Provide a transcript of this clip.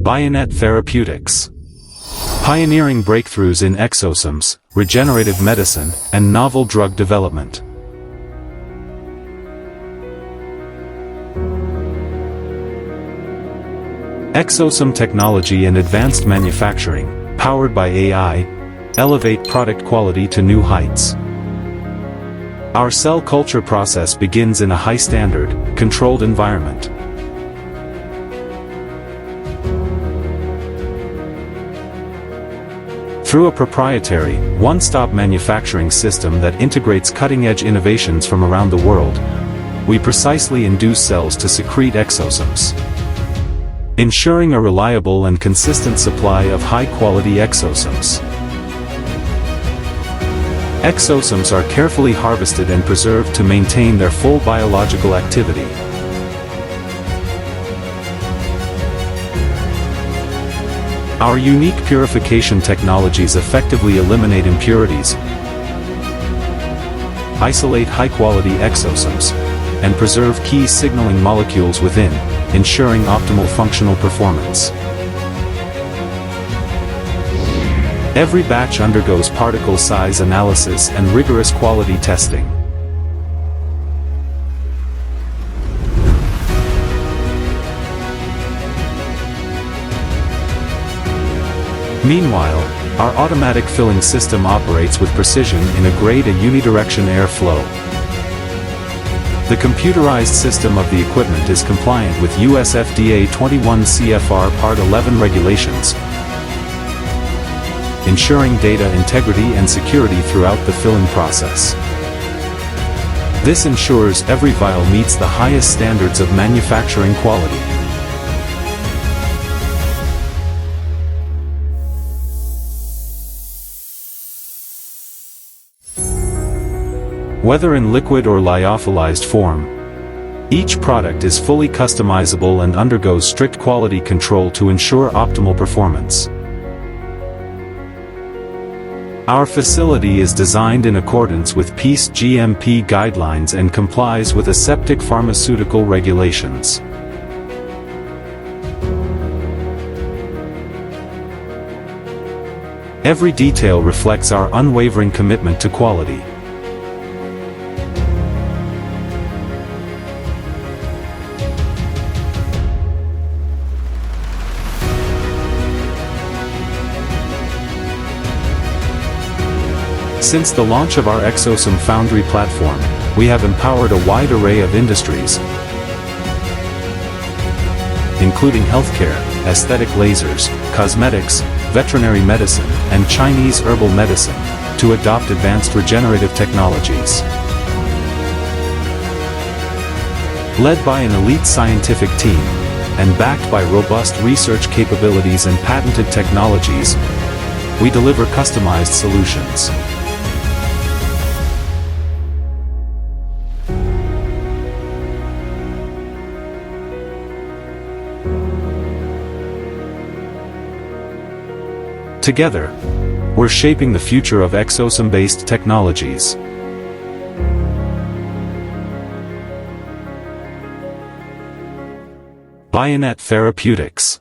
BIONET Therapeutics. Pioneering breakthroughs in exosomes, regenerative medicine, and novel drug development. Exosome technology and advanced manufacturing, powered by AI, elevate product quality to new heights. Our cell culture process begins in a high-standard, controlled environment. Through a proprietary, one-stop manufacturing system that integrates cutting-edge innovations from around the world, we precisely induce cells to secrete exosomes, ensuring a reliable and consistent supply of high-quality exosomes. Exosomes are carefully harvested and preserved to maintain their full biological activity. Our unique purification technologies effectively eliminate impurities, isolate high-quality exosomes, and preserve key signaling molecules within, ensuring optimal functional performance. Every batch undergoes particle size analysis and rigorous quality testing. Meanwhile, our automatic filling system operates with precision in a unidirection airflow. The computerized system of the equipment is compliant with US FDA 21 CFR Part 11 regulations, ensuring data integrity and security throughout the filling process. This ensures every vial meets the highest standards of manufacturing quality. Whether in liquid or lyophilized form, each product is fully customizable and undergoes strict quality control to ensure optimal performance. Our facility is designed in accordance with PEACE GMP guidelines and complies with aseptic pharmaceutical regulations. Every detail reflects our unwavering commitment to quality. Since the launch of our Exosome Foundry platform, we have empowered a wide array of industries, including healthcare, aesthetic lasers, cosmetics, veterinary medicine, and Chinese herbal medicine, to adopt advanced regenerative technologies. Led by an elite scientific team, and backed by robust research capabilities and patented technologies, we deliver customized solutions. Together, we're shaping the future of exosome-based technologies. BIONET Therapeutics.